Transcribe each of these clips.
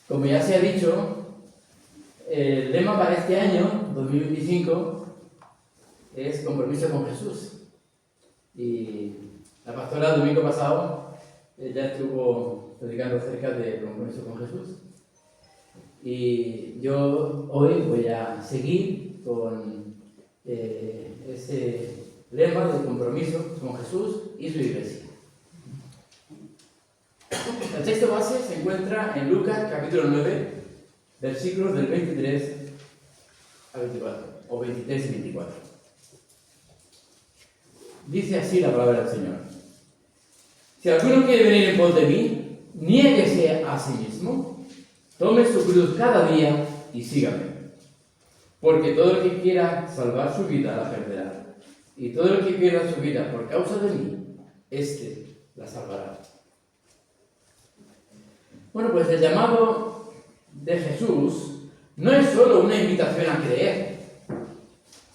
Como ya se ha dicho, el lema para este año, 2025, es compromiso con Jesús. Y la pastora el domingo pasado ya estuvo predicando acerca del compromiso con Jesús. Y yo hoy voy a seguir con ese lema de compromiso con Jesús y su iglesia. El texto base se encuentra en Lucas capítulo 9, versículos del 23 al 24, o 23 y 24. Dice así la palabra del Señor: Si alguno quiere venir en pos de mí, niéguese a sí mismo, tome su cruz cada día y sígame. Porque todo el que quiera salvar su vida la perderá, y todo el que pierda su vida por causa de mí, éste la salvará. Bueno, pues el llamado de Jesús no es solo una invitación a creer,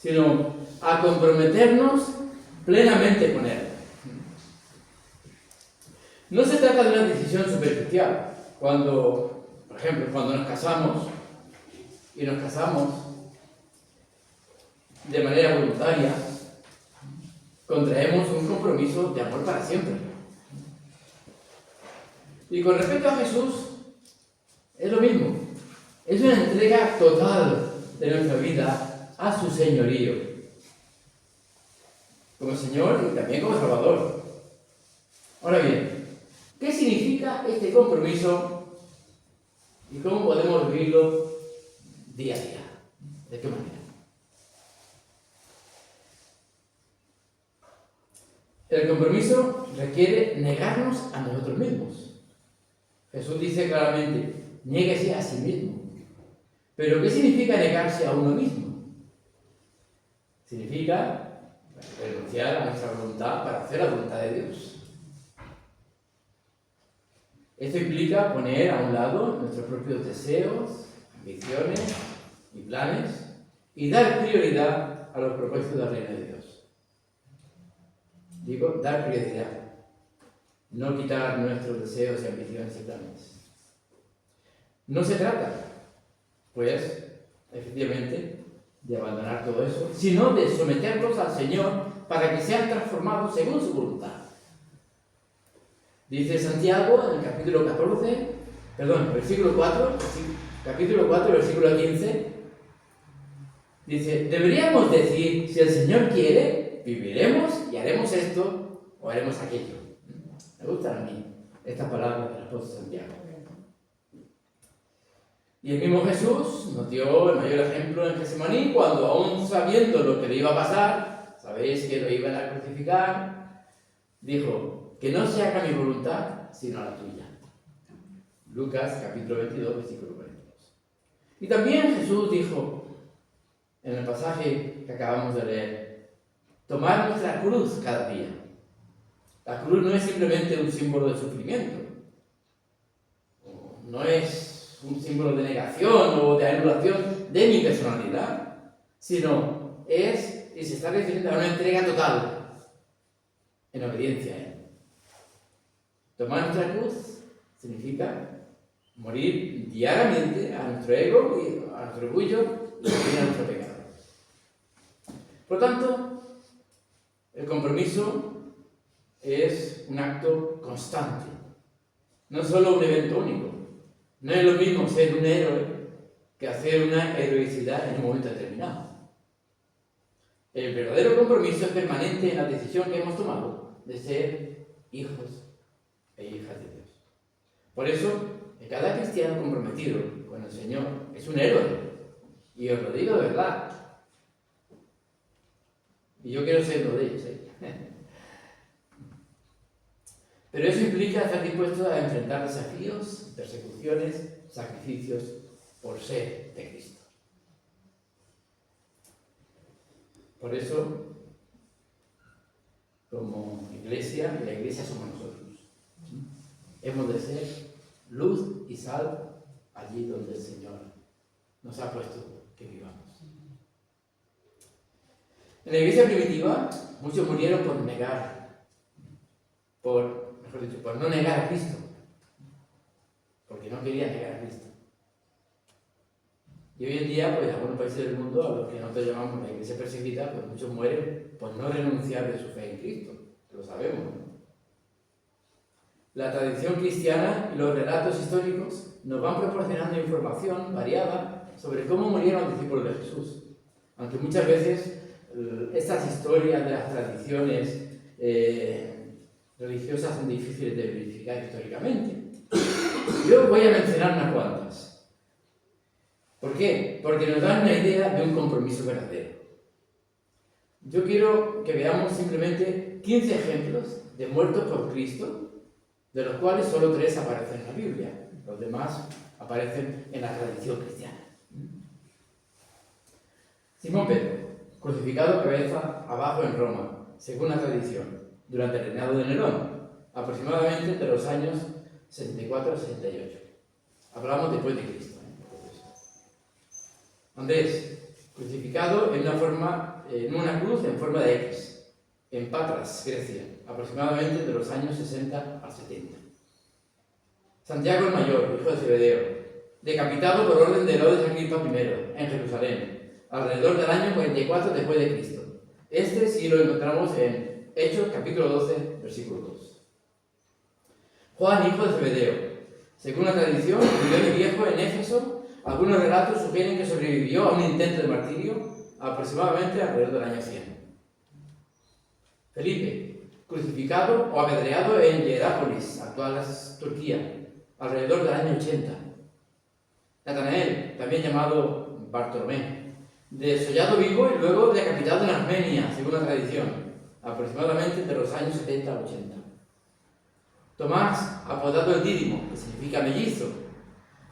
sino a comprometernos plenamente con Él. No se trata de una decisión superficial. Cuando, por ejemplo, cuando nos casamos de manera voluntaria, contraemos un compromiso de amor para siempre. Y con respecto a Jesús, es lo mismo. Es una entrega total de nuestra vida a su señorío, como Señor y también como Salvador. Ahora bien, ¿qué significa este compromiso y cómo podemos vivirlo día a día? ¿De qué manera? El compromiso requiere negarnos a nosotros mismos. Jesús dice claramente: niéguese a sí mismo. ¿Pero qué significa negarse a uno mismo? Significa renunciar a nuestra voluntad para hacer la voluntad de Dios. Esto implica poner a un lado nuestros propios deseos, ambiciones y planes y dar prioridad a los propósitos del reino de Dios. Digo, dar prioridad, no quitar nuestros deseos y ambiciones y planes. No se trata, pues, efectivamente, de abandonar todo eso, sino de someterlos al Señor para que sean transformados según su voluntad. Dice Santiago en el capítulo 4, capítulo 4, versículo 15, dice: deberíamos decir, si el Señor quiere, viviremos y haremos esto o haremos aquello. Me gustan a mí estas palabras del apóstol Santiago. Y el mismo Jesús nos dio el mayor ejemplo en Getsemaní, cuando, aún sabiendo lo que le iba a pasar, sabéis que lo iban a crucificar, dijo: que no se haga mi voluntad, sino la tuya. Lucas capítulo 22, versículo 42. Y también Jesús dijo, en el pasaje que acabamos de leer: tomar nuestra cruz cada día. La cruz no es simplemente un símbolo de sufrimiento, no es un símbolo de negación o de anulación de mi personalidad, sino es, y se está refiriendo a una entrega total en obediencia a Él. Tomar nuestra cruz significa morir diariamente a nuestro ego y a nuestro orgullo y también a nuestro pecado. Por lo tanto, el compromiso es un acto constante, no solo un evento único. No es lo mismo ser un héroe que hacer una heroicidad en un momento determinado. El verdadero compromiso es permanente en la decisión que hemos tomado de ser hijos e hijas de Dios. Por eso, cada cristiano comprometido con el Señor es un héroe. Y os lo digo de verdad. Y yo quiero ser uno de ellos. Pero eso implica estar dispuesto a enfrentar desafíos, persecuciones, sacrificios por ser de Cristo. Por eso, como iglesia, y la iglesia somos nosotros, hemos de ser luz y sal allí donde el Señor nos ha puesto que vivamos. En la iglesia primitiva, muchos murieron por por no negar a Cristo, porque no querían negar a Cristo. Y hoy en día, pues en algunos países del mundo, a los que nosotros llamamos la iglesia perseguida, pues muchos mueren por no renunciar de su fe en Cristo, que lo sabemos, ¿no? La tradición cristiana y los relatos históricos nos van proporcionando información variada sobre cómo murieron los discípulos de Jesús. Aunque muchas veces estas historias de las tradiciones religiosas son difíciles de verificar históricamente. Yo voy a mencionar unas cuantas. ¿Por qué? Porque nos dan una idea de un compromiso verdadero. Yo quiero que veamos simplemente 15 ejemplos de muertos por Cristo, de los cuales solo 3 aparecen en la Biblia. Los demás aparecen en la tradición cristiana. Simón Pedro, crucificado cabeza abajo en Roma, según la tradición, durante el reinado de Nerón, aproximadamente entre los años 64 y 68. Hablamos después de Cristo. Andrés, crucificado en una cruz en forma de X, en Patras, Grecia, aproximadamente de los años 60 al 70. Santiago el Mayor, hijo de Zebedeo, decapitado por orden de Herodes Agripa I, en Jerusalén, alrededor del año 44 después de Cristo. Este sí lo encontramos en Hechos, capítulo 12, versículo 2. Juan, hijo de Zebedeo, según la tradición, murió de viejo en Éfeso. Algunos relatos sugieren que sobrevivió a un intento de martirio aproximadamente alrededor del año 100. Felipe, crucificado o apedreado en Hierápolis, actual Turquía, alrededor del año 80. Natanael, también llamado Bartolomé, desollado vivo y luego decapitado en Armenia, según la tradición, aproximadamente entre los años 70 al 80. Tomás, apodado el Dídimo, que significa mellizo,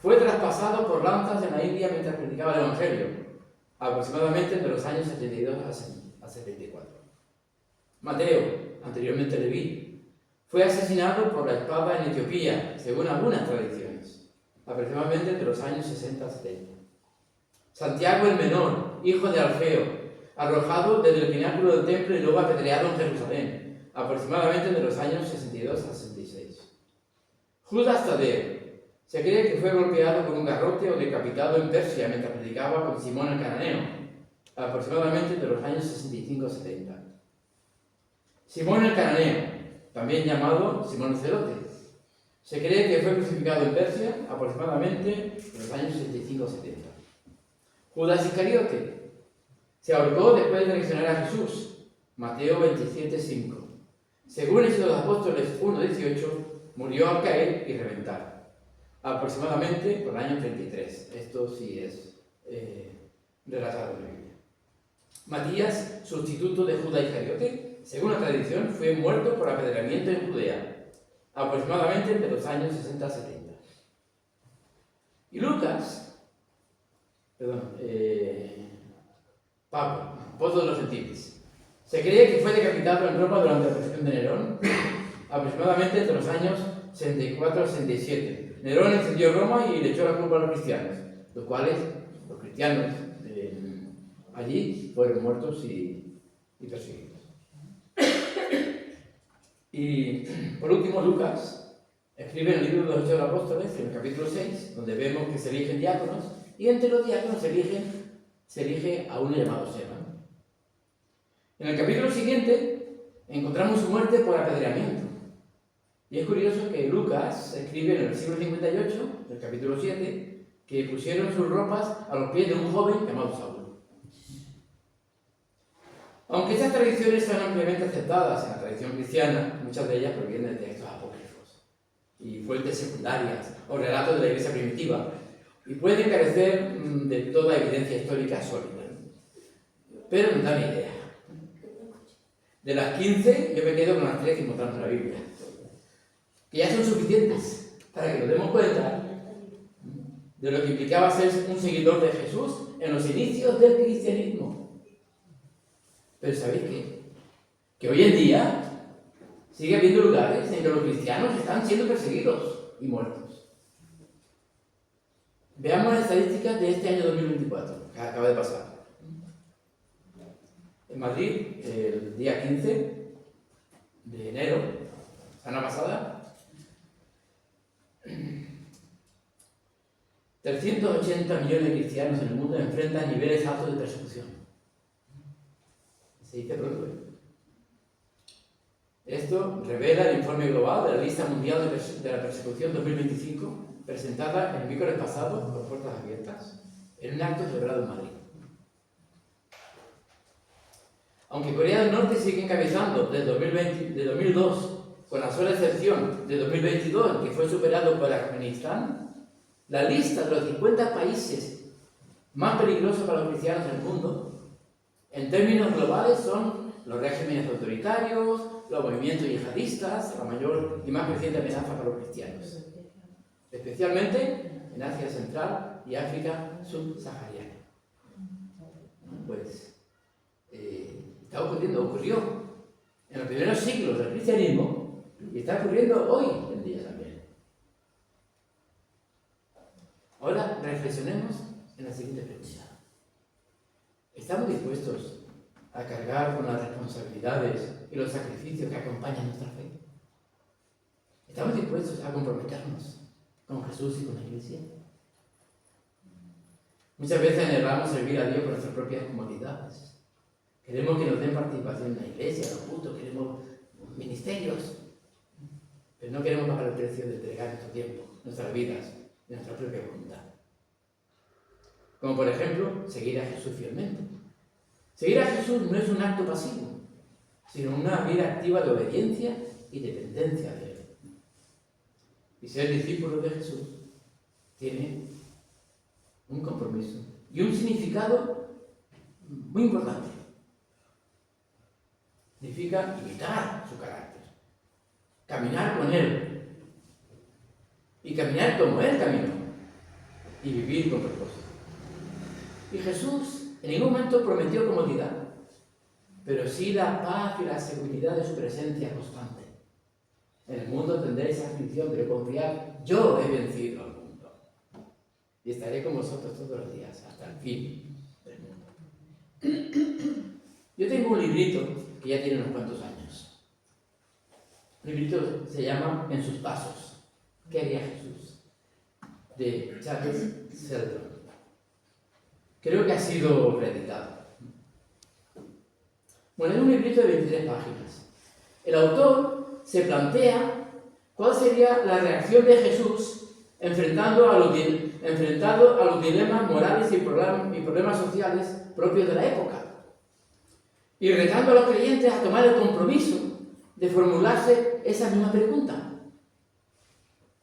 fue traspasado por lanzas en la India mientras predicaba el Evangelio, aproximadamente entre los años 72 a 74. Mateo, anteriormente Leví, fue asesinado por la espada en Etiopía, según algunas tradiciones, aproximadamente entre los años 60 a 70. Santiago el Menor, hijo de Alfeo, arrojado desde el pináculo del templo y luego apedreado en Jerusalén, aproximadamente entre los años 62 a 66. Judas Tadeo, se cree que fue golpeado con un garrote o decapitado en Persia mientras predicaba con Simón el Cananeo, aproximadamente entre los años 65 a 70. Simón el Cananeo, también llamado Simón el Celote, se cree que fue crucificado en Persia aproximadamente en los años 65 a 70. Judas Iscariote, se ahorcó después de traicionar a Jesús, Mateo 27:5. Según Hechos de los Apóstoles 1:18, murió al caer y reventar, aproximadamente por el año 33. Esto sí es relatado en la Biblia. Matías, sustituto de Judas Iscariote, según la tradición, fue muerto por apedreamiento en Judea, aproximadamente entre los años 60 a 70. Y Pablo, apóstol de los gentiles, se cree que fue decapitado en Roma durante la persecución de Nerón, aproximadamente entre los años 64 a 67. Nerón incendió Roma y le echó la culpa a los cristianos, los cuales, los cristianos allí, fueron muertos y perseguidos. Y por último, Lucas escribe en el libro de los Hechos de los Apóstoles, en el capítulo 6, donde vemos que se eligen diáconos, y entre los diáconos se elige a uno llamado Seba. En el capítulo siguiente encontramos su muerte por apedreamiento. Y es curioso que Lucas escribe en el versículo 58 del capítulo 7 que pusieron sus ropas a los pies de un joven llamado Saulo. Aunque estas tradiciones son ampliamente aceptadas en la tradición cristiana, muchas de ellas provienen de textos apócrifos y fuentes secundarias o relatos de la iglesia primitiva y pueden carecer de toda evidencia histórica sólida. Pero nos da una idea. De las 15, yo me quedo con las 3 que encontramos en la Biblia, que ya son suficientes para que nos demos cuenta de lo que implicaba ser un seguidor de Jesús en los inicios del cristianismo. Pero ¿sabéis qué? Que hoy en día sigue habiendo lugares en que los cristianos están siendo perseguidos y muertos. Veamos las estadísticas de este año 2024, que acaba de pasar. En Madrid, el día 15 de enero, semana pasada, 380 millones de cristianos en el mundo enfrentan niveles altos de persecución. Se dice pronto, ¿eh? Esto revela el informe global de la lista mundial de la persecución 2025, presentada el miércoles pasado por Puertas Abiertas, en un acto celebrado en Madrid. Aunque Corea del Norte sigue encabezando desde 2002, con la sola excepción de 2022, en que fue superado por Afganistán, la lista de los 50 países más peligrosos para los cristianos del mundo, en términos globales, son los regímenes autoritarios, los movimientos yihadistas, la mayor y más creciente amenaza para los cristianos, especialmente en Asia Central y África subsahariana. Pues ocurrió en los primeros siglos del cristianismo y está ocurriendo hoy en día también. Ahora reflexionemos en la siguiente pregunta. ¿Estamos dispuestos a cargar con las responsabilidades y los sacrificios que acompañan nuestra fe? ¿Estamos dispuestos a comprometernos con Jesús y con la Iglesia? Muchas veces anhelamos servir a Dios por nuestras propias comodidades. Queremos que nos den participación en la Iglesia, en los cultos, queremos ministerios, pero no queremos pagar el precio de entregar nuestro tiempo, nuestras vidas y nuestra propia voluntad. Como por ejemplo, seguir a Jesús fielmente. Seguir a Jesús no es un acto pasivo, sino una vida activa de obediencia y dependencia de Él. Y ser discípulo de Jesús tiene un compromiso y un significado muy importante. Significa imitar su carácter, caminar con Él y caminar como Él caminó y vivir con propósito. Y Jesús en ningún momento prometió comodidad, pero sí la paz y la seguridad de su presencia constante. En el mundo tendréis aflicción, pero confiad, yo he vencido al mundo. Y estaré con vosotros todos los días, hasta el fin del mundo. Yo tengo un librito que ya tiene unos cuantos años. El librito se llama En sus pasos. ¿Qué haría Jesús? De Charles Sheldon. Creo que ha sido reeditado. Bueno, es un librito de 23 páginas. El autor se plantea cuál sería la reacción de Jesús enfrentado a los dilemas morales y problemas sociales propios de la época, y retando a los creyentes a tomar el compromiso de formularse esa misma pregunta.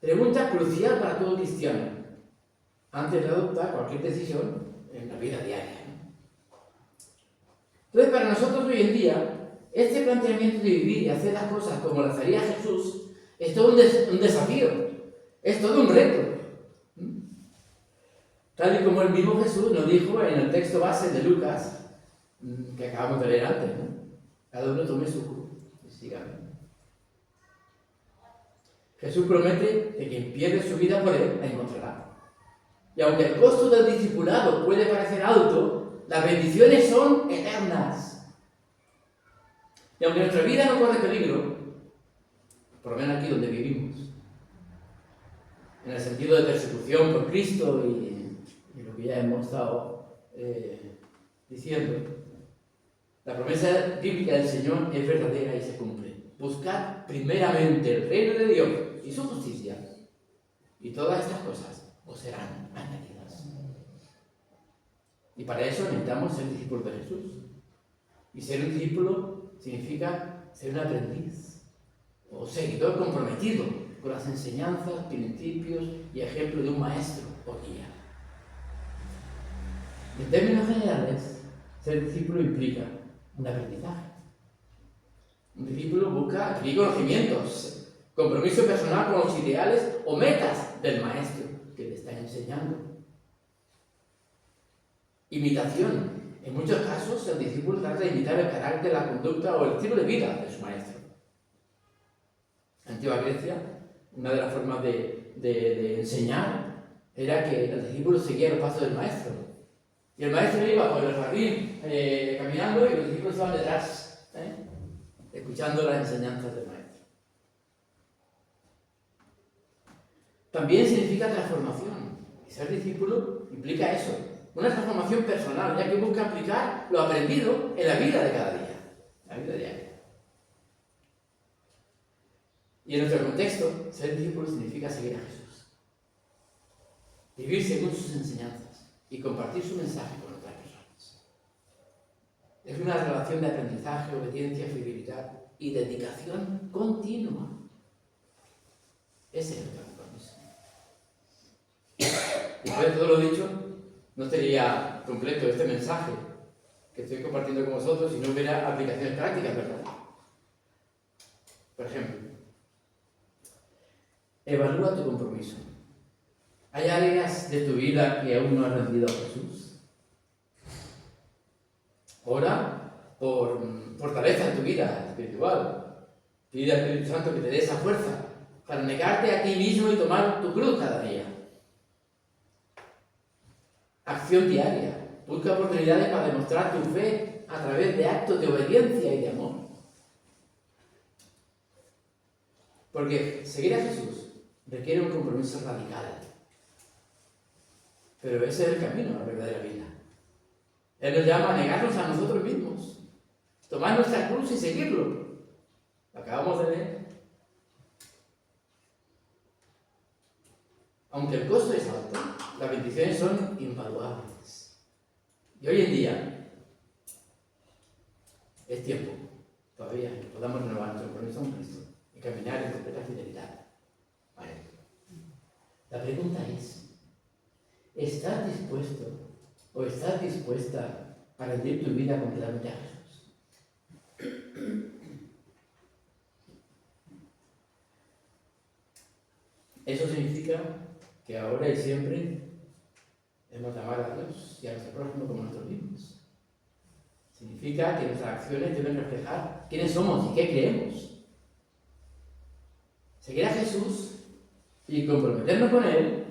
Pregunta crucial para todo cristiano, antes de adoptar cualquier decisión en la vida diaria. Entonces, para nosotros hoy en día, este planteamiento de vivir y hacer las cosas como las haría Jesús es todo un desafío, es todo un reto. Tal y como el mismo Jesús nos dijo en el texto base de Lucas, que acabamos de leer antes, ¿no? Cada uno tome su cruz y sígame. Jesús promete que quien pierde su vida por Él la encontrará. Y aunque el costo del discipulado puede parecer alto, las bendiciones son eternas. Y aunque nuestra vida no corre peligro, por lo menos aquí donde vivimos, en el sentido de persecución por Cristo y lo que ya hemos estado diciendo, la promesa bíblica del Señor es verdadera y se cumple. Buscad primeramente el reino de Dios y su justicia, y todas estas cosas os serán añadidas. Y para eso necesitamos ser discípulos de Jesús. Y ser un discípulo significa ser un aprendiz o seguidor comprometido con las enseñanzas, principios y ejemplos de un maestro o guía. En términos generales, ser discípulo implica un aprendizaje. Un discípulo busca adquirir conocimientos, compromiso personal con los ideales o metas del maestro que le está enseñando. Imitación. En muchos casos, el discípulo trata de imitar el carácter, la conducta o el estilo de vida de su maestro. En Antigua Grecia, una de las formas de enseñar era que el discípulo seguía los pasos del maestro. Y el maestro iba por el jardín caminando y los discípulos estaban detrás, escuchando las enseñanzas del maestro. También significa transformación. Y ser discípulo implica eso, una transformación personal, ya que busca aplicar lo aprendido en la vida de cada día, la vida diaria. Y en nuestro contexto, ser discípulo significa seguir a Jesús, vivir según sus enseñanzas y compartir su mensaje con otras personas. Es una relación de aprendizaje, obediencia, fidelidad y dedicación continua. Ese es nuestro compromiso. Después de todo lo dicho, no sería completo este mensaje que estoy compartiendo con vosotros si no hubiera aplicaciones prácticas, ¿verdad? Por ejemplo, evalúa tu compromiso. ¿Hay áreas de tu vida que aún no has rendido a Jesús? Ora por fortaleza en tu vida espiritual. Pide al Espíritu Santo que te dé esa fuerza para negarte a ti mismo y tomar tu cruz cada día. Acción diaria. Busca oportunidades para demostrar tu fe a través de actos de obediencia y de amor. Porque seguir a Jesús requiere un compromiso radical. Pero ese es el camino a la verdadera vida. Él nos llama a negarnos a nosotros mismos, tomar nuestra cruz y seguirlo. Lo acabamos de leer. Aunque el costo es alto, las bendiciones son invaluables. Y hoy en día es tiempo todavía que podamos renovar nuestro compromiso con Cristo y caminar en completa fidelidad. Vale. La pregunta es, ¿estás dispuesto o estás dispuesta a rendir tu vida completamente a Jesús? Eso significa que ahora y siempre debemos amar a Dios y a nuestro prójimo como nosotros mismos. Significa que nuestras acciones deben reflejar quiénes somos y qué creemos. Seguir a Jesús y comprometernos con Él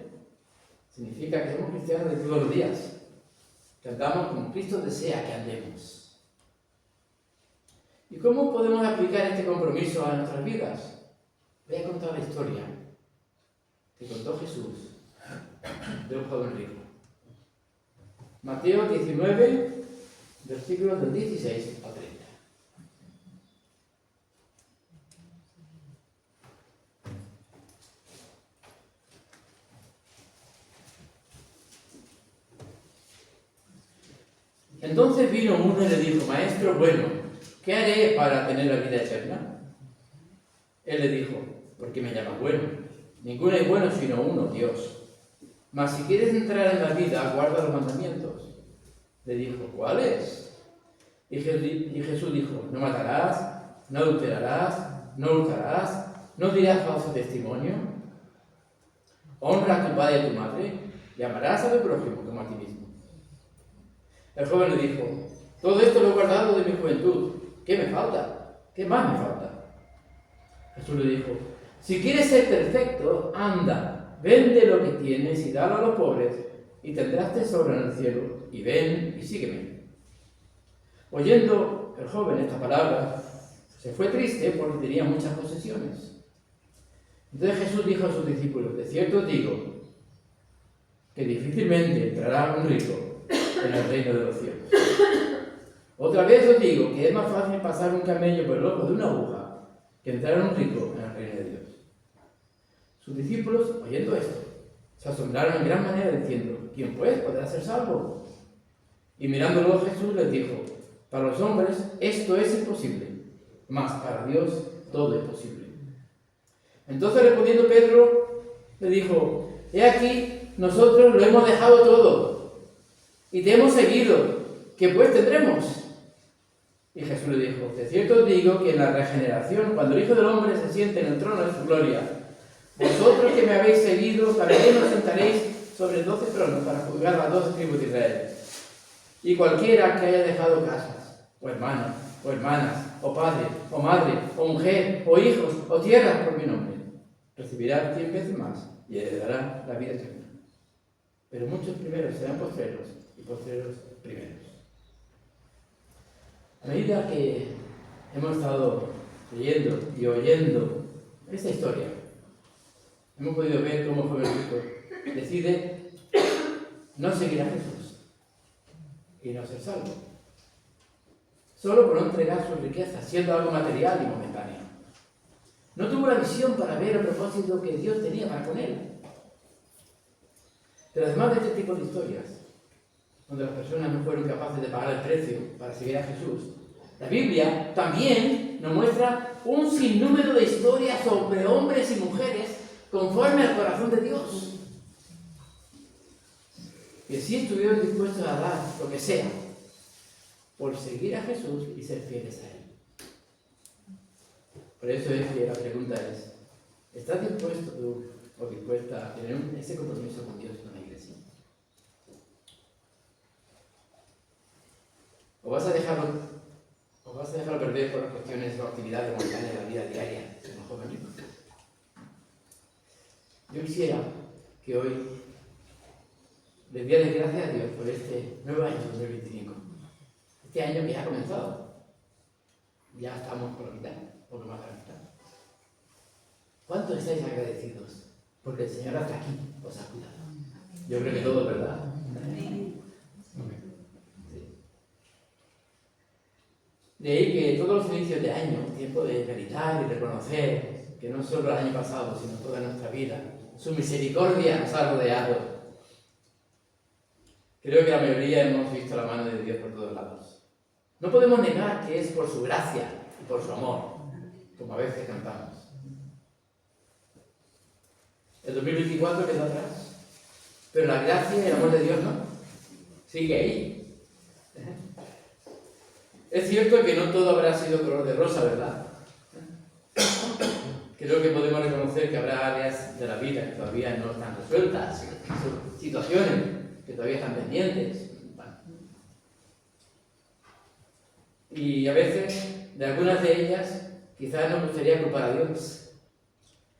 significa que somos cristianos de todos los días, que andamos como Cristo desea que andemos. ¿Y cómo podemos aplicar este compromiso a nuestras vidas? Voy a contar la historia que contó Jesús de un joven rico. Mateo 19, versículos del 16 al 30. Entonces vino uno y le dijo, Maestro bueno, ¿qué haré para tener la vida eterna? Él le dijo, ¿por qué me llamas bueno? Ninguno es bueno sino uno, Dios. Mas si quieres entrar en la vida, guarda los mandamientos. Le dijo, ¿cuáles? Y Jesús dijo, no matarás, no adulterarás, no hurtarás, no dirás falso testimonio. Honra a tu padre y a tu madre y amarás a tu prójimo como a ti mismo. El joven le dijo, todo esto lo he guardado de mi juventud. ¿Qué me falta? ¿Qué más me falta? Jesús le dijo, si quieres ser perfecto, anda, vende lo que tienes y dalo a los pobres, y tendrás tesoro en el cielo, y ven y sígueme. Oyendo el joven esta palabra, se fue triste porque tenía muchas posesiones. Entonces Jesús dijo a sus discípulos, de cierto os digo, que difícilmente entrará un rico en el reino de los cielos. Otra vez os digo que es más fácil pasar un camello por el ojo de una aguja que entrar un rico en el reino de Dios. Sus discípulos, oyendo esto, se asombraron en gran manera diciendo, ¿quién pues podrá ser salvo? Y mirándolo Jesús les dijo, para los hombres esto es imposible, mas para Dios todo es posible. Entonces respondiendo Pedro, le dijo, he aquí, nosotros lo hemos dejado todo y te hemos seguido, ¿qué pues tendremos? Y Jesús le dijo, de cierto os digo que en la regeneración, cuando el Hijo del Hombre se siente en el trono de su gloria, vosotros que me habéis seguido, también os sentaréis sobre 12 tronos para juzgar las 12 tribus de Israel. Y cualquiera que haya dejado casas, o hermanos, o hermanas, o padre, o madre, o mujer, o hijos, o tierras por mi nombre, recibirá 100 veces más y heredará la vida eterna. Pero muchos primeros serán postreros y postreros primeros. A medida que hemos estado leyendo y oyendo esta historia, hemos podido ver cómo el joven rico decide no seguir a Jesús y no ser salvo. Solo por no entregar sus riquezas, siendo algo material y momentáneo. No tuvo la visión para ver el propósito que Dios tenía para con él. Pero además de este tipo de historias, donde las personas no fueron capaces de pagar el precio para seguir a Jesús, la Biblia también nos muestra un sinnúmero de historias sobre hombres y mujeres conforme al corazón de Dios, que sí estuvieron dispuestos a dar lo que sea por seguir a Jesús y ser fieles a Él. Por eso es que la pregunta es, ¿estás dispuesto tú o dispuesta a tener ese compromiso con Dios en la iglesia? ¿O vas a dejarlo perder por las cuestiones o actividades momentáneas de la vida diaria como joven? Yo quisiera que hoy les diera gracias a Dios por este nuevo año 2025. Este año que ya ha comenzado. Ya estamos por la mitad, poco más de la mitad. ¿Cuánto estáis agradecidos? Porque el Señor hasta aquí os ha cuidado. Yo creo que todo, ¿verdad? Sí. De ahí que todos los inicios de año, tiempo de meditar y reconocer que no solo el año pasado, sino toda nuestra vida, su misericordia nos ha rodeado. Creo que la mayoría hemos visto la mano de Dios por todos lados. No podemos negar que es por su gracia y por su amor, como a veces cantamos. El 2024 quedó atrás, pero la gracia y el amor de Dios no. Sigue ahí. Es cierto que no todo habrá sido color de rosa, ¿verdad? Creo que podemos reconocer que habrá áreas de la vida que todavía no están resueltas, situaciones que todavía están pendientes. Y a veces, de algunas de ellas, quizás nos gustaría culpar a Dios.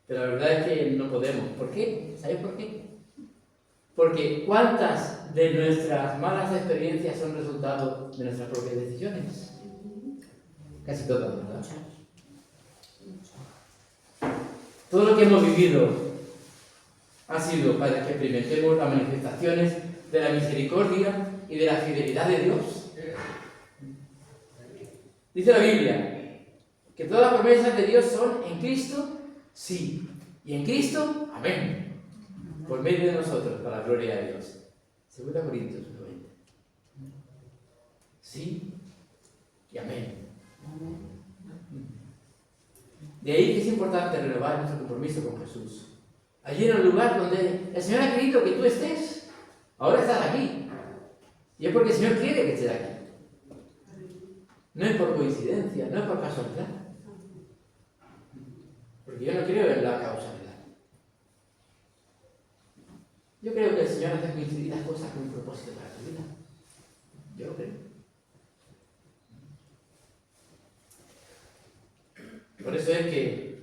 Pero la verdad es que no podemos. ¿Por qué? ¿Sabes por qué? Porque ¿cuántas de nuestras malas experiencias son resultado de nuestras propias decisiones? Casi todas, ¿verdad? Todo lo que hemos vivido ha sido para que experimentemos las manifestaciones de la misericordia y de la fidelidad de Dios. Dice la Biblia que todas las promesas de Dios son en Cristo, sí, y en Cristo, amén, por medio de nosotros, para la gloria de Dios. 2 Corintios 1:20. Sí y amén. De ahí que es importante renovar nuestro compromiso con Jesús. Allí en el lugar donde el Señor ha querido que tú estés, ahora estás aquí. Y es porque el Señor quiere que estés aquí. No es por coincidencia, no es por casualidad. Porque yo no creo en la causalidad. Yo creo que el Señor hace coincidir las cosas con un propósito para tu vida. Yo lo creo. Por eso es que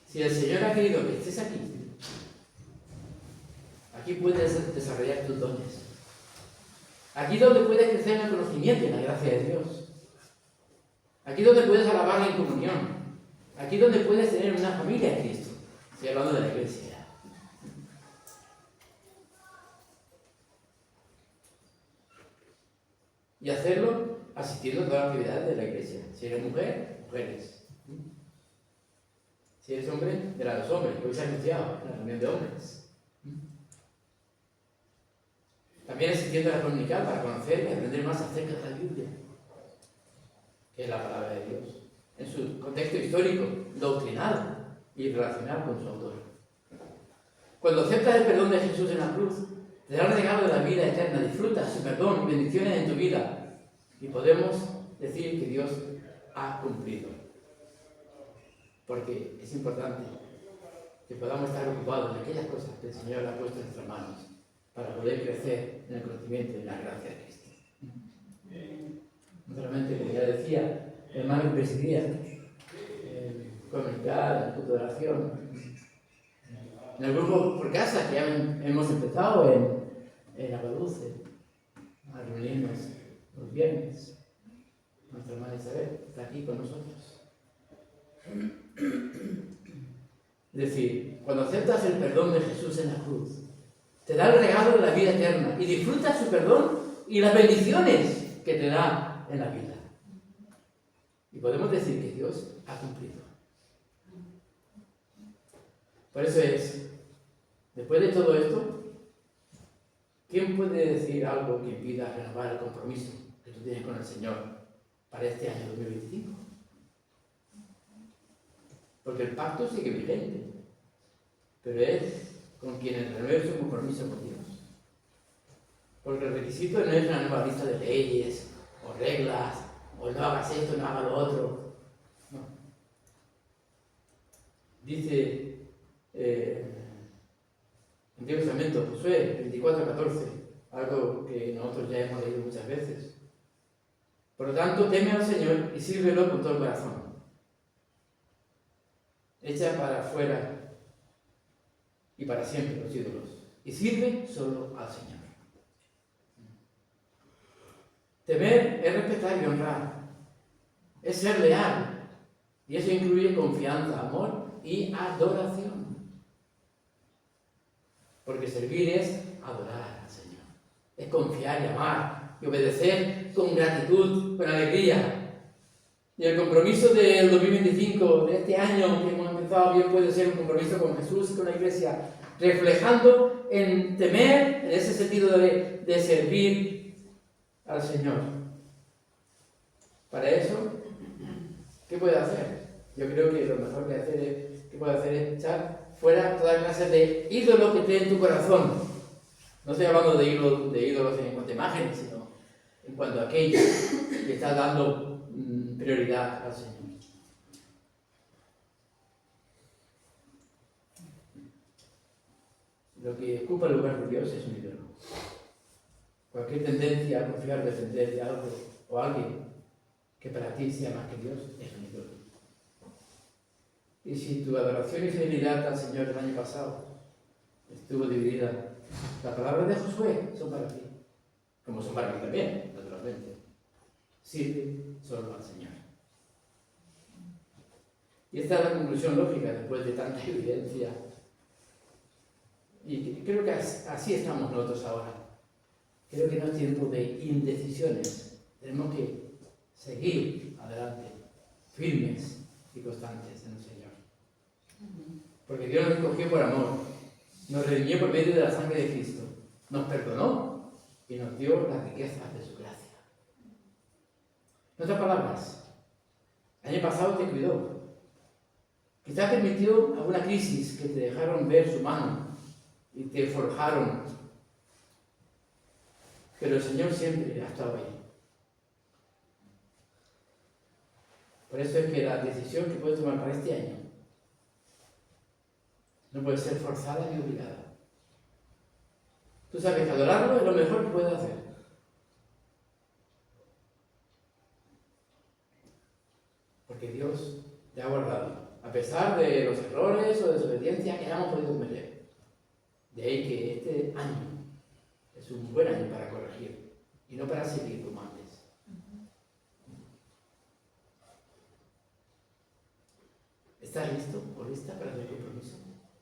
si el Señor ha querido que estés aquí, aquí puedes desarrollar tus dones. Aquí es donde puedes crecer en el conocimiento y en la gracia de Dios. Aquí es donde puedes alabarle en comunión. Aquí es donde puedes tener una familia en Cristo. Estoy hablando de la iglesia. Y hacerlo asistiendo a todas las actividades de la iglesia. Si eres mujer, mujeres. Si eres hombre, de los hombres. Hoy se ha anunciado en la reunión de hombres. También asistiendo a la comunidad para conocer y aprender más acerca de la Biblia, que es la palabra de Dios, en su contexto histórico, doctrinal y relacional con su autor. Cuando aceptas el perdón de Jesús en la cruz, te da el regalo de la vida eterna. Disfruta su perdón y bendiciones en tu vida. Y podemos decir que Dios ha cumplido. Porque es importante que podamos estar ocupados de aquellas cosas que el Señor ha puesto en nuestras manos para poder crecer en el conocimiento y en la gracia de Cristo. No solamente, como ya decía, el hermano que presidía, comunicar, el culto de oración, en el grupo por casa que ya hemos empezado en Aguadulce, a reunirnos los viernes. Nuestra hermana Isabel está aquí con nosotros. Es decir, cuando aceptas el perdón de Jesús en la cruz, te da el regalo de la vida eterna y disfruta su perdón y las bendiciones que te da en la vida. Y podemos decir que Dios ha cumplido. Por eso es, después de todo esto, ¿quién puede decir algo que impida renovar el compromiso que tú tienes con el Señor para este año 2025? Porque el pacto sigue vigente, pero es con quienes renueven su compromiso con Dios. Porque el requisito no es una nueva lista de leyes o reglas, o no hagas esto, no hagas lo otro. No. Dice Antiguo Testamento, Josué 24:14, algo que nosotros ya hemos leído muchas veces. Por lo tanto, teme al Señor y sírvelo con todo el corazón. Echa para afuera y para siempre los ídolos y sirve solo al Señor. Temer es respetar y honrar, es ser leal, y eso incluye confianza, amor y adoración. Porque servir es adorar al Señor, es confiar y amar y obedecer con gratitud, con alegría. Y el compromiso del 2025, de este año que hemos empezado, bien puede ser un compromiso con Jesús y con la Iglesia, reflejando en temer, en ese sentido de servir al Señor. Para eso, ¿qué puede hacer? Yo creo que lo mejor que puede hacer es echar fuera toda clase de ídolos que esté en tu corazón. No estoy hablando de ídolos en cuanto a imágenes, sino en cuanto a aquello que está dando prioridad al Señor. Lo que ocupa el lugar de Dios es un ídolo. Cualquier tendencia a confiar, defender de algo o alguien que para ti sea más que Dios es un ídolo. Y si tu adoración y fidelidad al Señor el año pasado estuvo dividida, las palabras de Josué son para ti, como son para mí también, naturalmente. Sirve solo al Señor. Y esta es la conclusión lógica después de tanta evidencia. Y creo que así estamos nosotros ahora. Creo que no es tiempo de indecisiones. Tenemos que seguir adelante, firmes y constantes en el Señor. Porque Dios nos escogió por amor, nos redimió por medio de la sangre de Cristo, nos perdonó y nos dio las riquezas de su gracia. En otras palabras, el año pasado te cuidó. Quizás permitió alguna crisis que te dejaron ver su mano y te forjaron. Pero el Señor siempre ha estado ahí. Por eso es que la decisión que puedes tomar para este año no puede ser forzada ni obligada. Tú sabes que adorarlo es lo mejor que puedes hacer. Porque Dios te ha guardado, a pesar de los errores o desobediencia que hayamos podido cometer. De ahí que este año es un buen año para corregir y no para seguir como antes. ¿Estás listo o lista para tu compromiso?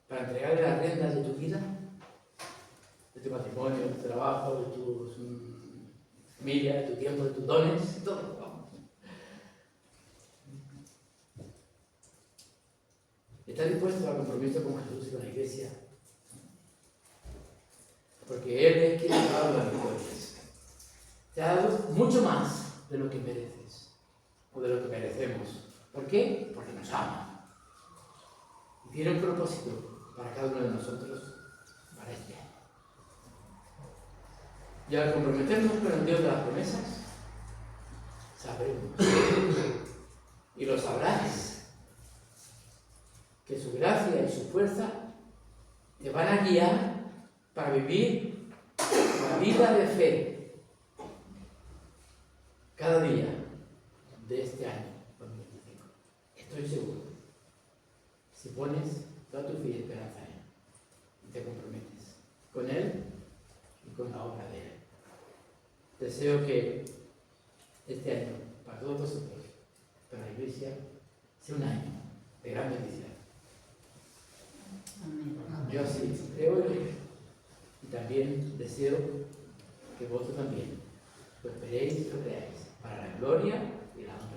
Para entregarle las riendas de tu vida, de tu matrimonio, de tu trabajo, de tu familia, de tu tiempo, de tus dones, de todo. ¿Estás dispuesto al compromiso con Jesús y con la Iglesia? Porque Él es quien te ha dado las victorias. Te ha dado mucho más de lo que mereces o de lo que merecemos. ¿Por qué? Porque nos ama. Y tiene un propósito para cada uno de nosotros para este año. Y al comprometernos con el Dios de las promesas, sabremos, y lo sabrás, que su gracia y su fuerza te van a guiar para vivir la vida de fe cada día de este año 2025. Estoy seguro. Si pones toda tu fe y esperanza en Él y te comprometes con Él y con la obra de Él. Deseo que este año, para todos vosotros, para la Iglesia, sea un año de gran bendición. Yo así creo y también también deseo que vosotros también lo esperéis y lo creáis, para la gloria y la honra